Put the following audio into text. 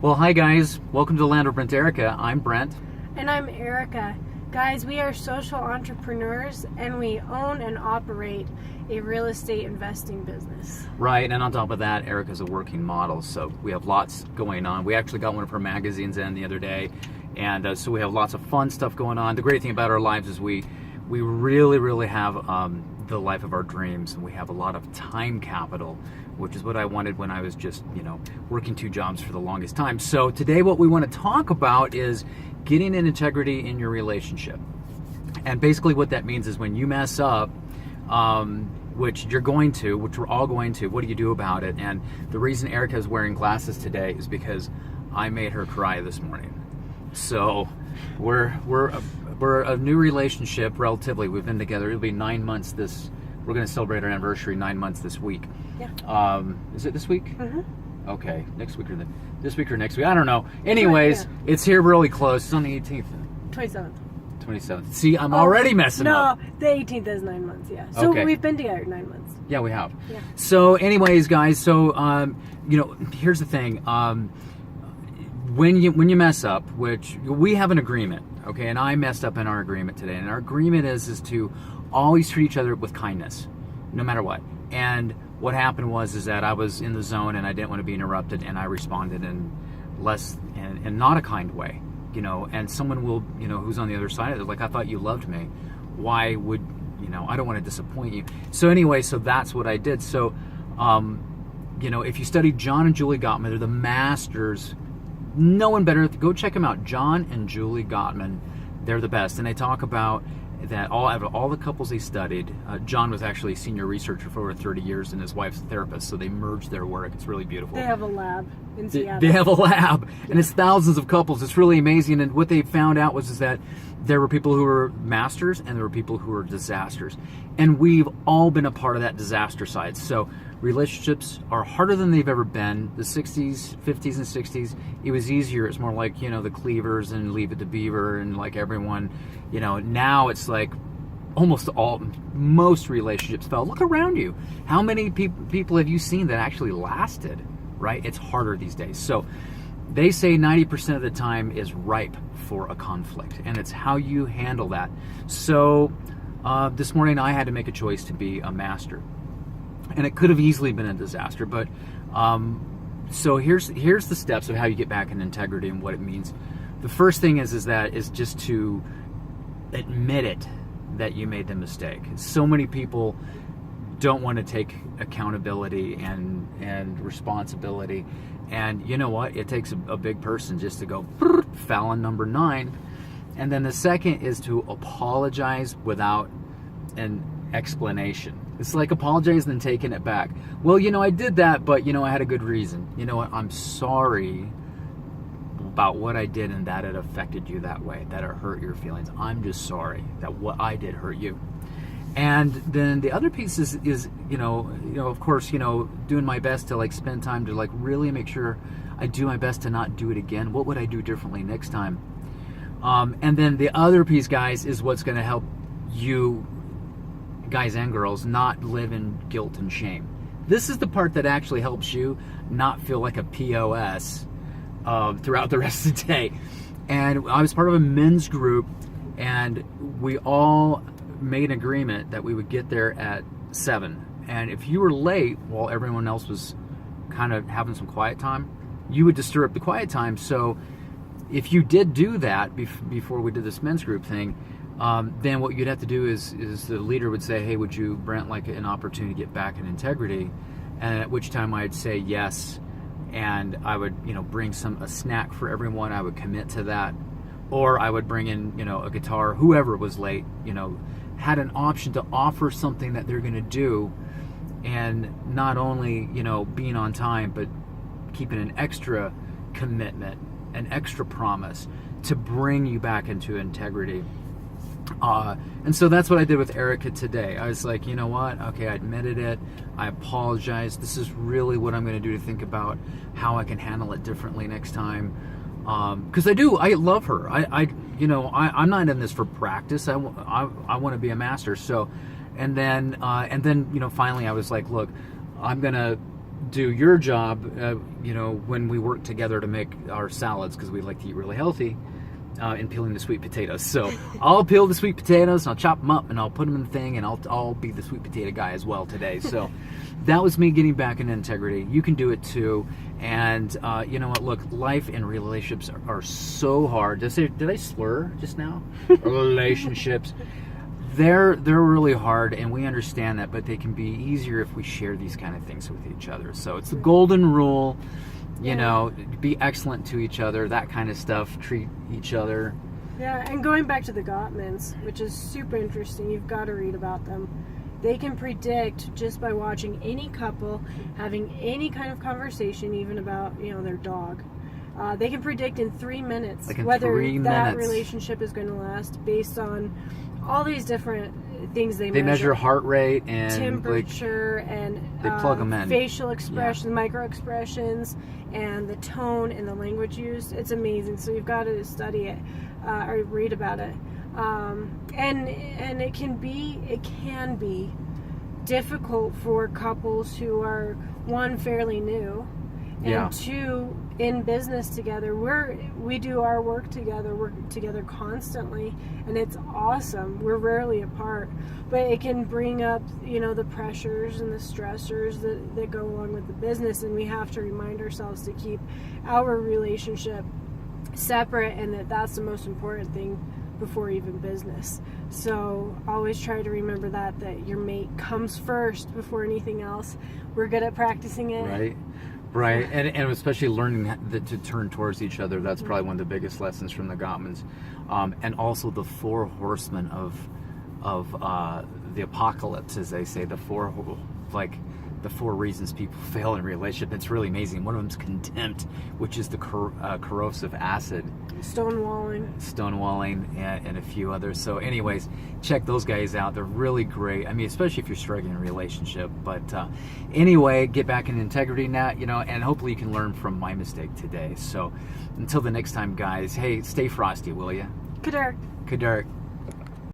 Well, hi guys. Welcome to the land of Brenterica. I'm Brent. And I'm Erica. Guys, we are social entrepreneurs and we own and operate a real estate investing business. Right, and on top of that, Erica's a working model, so we have lots going on. We actually got one of her magazines in the other day, and so we have lots of fun stuff going on. The great thing about our lives is we really have the life of our dreams, and we have a lot of time capital, which is what I wanted when I was just, working two jobs for the longest time. So today what we want to talk about is getting an integrity in your relationship. And basically what that means is when you mess up, which we're all going to, what do you do about it? And the reason Erica is wearing glasses today is because I made her cry this morning. So we're a new relationship relatively. We've been together. It'll be 9 months we're going to celebrate our anniversary 9 months this week. Yeah. Is it this week? Mm-hmm. Okay. This week or next week? I don't know. Anyways, It's here really close. It's on the 18th. 27th. See, I'm already messing up. No, the 18th is 9 months, yeah. So Okay. We've been together 9 months. Yeah, we have. Yeah. So anyways, guys, here's the thing. When you mess up, which we have an agreement, okay, and I messed up in our agreement today, and our agreement is to always treat each other with kindness, no matter what. And what happened was that I was in the zone and I didn't want to be interrupted, and I responded in less and not a kind way, and someone will, who's on the other side of it, like, I thought you loved me. Why would, I don't want to disappoint you. So anyway, so that's what I did. So, if you study John and Julie Gottman, they're the masters. No one better. Go check them out. John and Julie Gottman. They're the best. And they talk about that all the couples they studied. John was actually a senior researcher for over 30 years, and his wife's a therapist. So they merged their work. It's really beautiful. They have a lab in Seattle. They have a lab, and it's thousands of couples. It's really amazing. And what they found out was that there were people who were masters and there were people who were disasters. And we've all been a part of that disaster side. So relationships are harder than they've ever been. The 60s, 50s, and 60s, it was easier. It's more like, the Cleavers and Leave It to Beaver and like everyone, now it's like most relationships fell. Look around you. How many people have you seen that actually lasted, right? It's harder these days. So they say 90% of the time is ripe for a conflict, and it's how you handle that. So this morning I had to make a choice to be a master. And it could have easily been a disaster, but so here's the steps of how you get back in integrity and what it means. The first thing is just to admit it, that you made the mistake. So many people don't want to take accountability and responsibility, and you know what? It takes a big person just to go foul number 9. And then the second is to apologize without an explanation. It's like apologizing and taking it back. Well, I did that, but I had a good reason. You know what? I'm sorry about what I did and that it affected you that way, that it hurt your feelings. I'm just sorry that what I did hurt you. And then the other piece is of course, doing my best to spend time to really make sure I do my best to not do it again. What would I do differently next time? And then the other piece, guys, is what's going to help you, guys and girls, not live in guilt and shame. This is the part that actually helps you not feel like a POS throughout the rest of the day. And I was part of a men's group, and we all made an agreement that we would get there at 7. And if you were late while everyone else was kind of having some quiet time, you would disturb the quiet time. So if you did do that before we did this men's group thing, then what you'd have to do is the leader would say, hey, would you, Brent, like an opportunity to get back in integrity? And at which time I'd say yes, and I would bring a snack for everyone. I would commit to that. Or I would bring in a guitar. Whoever was late had an option to offer something that they're going to do, and not only being on time, but keeping an extra commitment, an extra promise to bring you back into integrity. And so that's what I did with Erica today. I was like, you know what? Okay, I admitted it. I apologize. This is really what I'm going to do to think about how I can handle it differently next time. Because I love her. I'm not in this for practice. I want to be a master. So, and then finally I was like, look, I'm going to do your job, when we work together to make our salads, because we like to eat really healthy, in peeling the sweet potatoes. So I'll peel the sweet potatoes, and I'll chop them up, and I'll put them in the thing, and I'll be the sweet potato guy as well today. So that was me getting back into integrity. You can do it too. And you know what? Look, life and relationships are so hard. Did I slur just now? Relationships. They're really hard, and we understand that, but they can be easier if we share these kind of things with each other. So it's the golden rule, be excellent to each other, that kind of stuff, treat each other. Yeah, and going back to the Gottmans, which is super interesting, you've got to read about them. They can predict just by watching any couple having any kind of conversation, even about, their dog. They can predict in 3 minutes whether that relationship is going to last based on all these different things they measure heart rate and temperature and they plug them in. Facial expressions, micro expressions, and the tone and the language used. It's amazing. So you've got to study it or read about it. And it can be difficult for couples who are, one, fairly new, and two, in business together. We do our work together. We're together constantly, and it's awesome. We're rarely apart, but it can bring up, the pressures and the stressors that go along with the business, and we have to remind ourselves to keep our relationship separate, and that's the most important thing before even business. So always try to remember that your mate comes first before anything else. We're good at practicing it. Right, and especially learning to turn towards each other. That's probably one of the biggest lessons from the Gottmans. And also the 4 horsemen of the apocalypse, as they say, the four reasons people fail in a relationship. It's really amazing. One of them is contempt, which is the corrosive acid. Stonewalling, and a few others. So anyways, check those guys out. They're really great. I mean, especially if you're struggling in a relationship. But anyway, get back in integrity now, and hopefully you can learn from my mistake today. So until the next time, guys, hey, stay frosty, will you? Kadark. Kadark.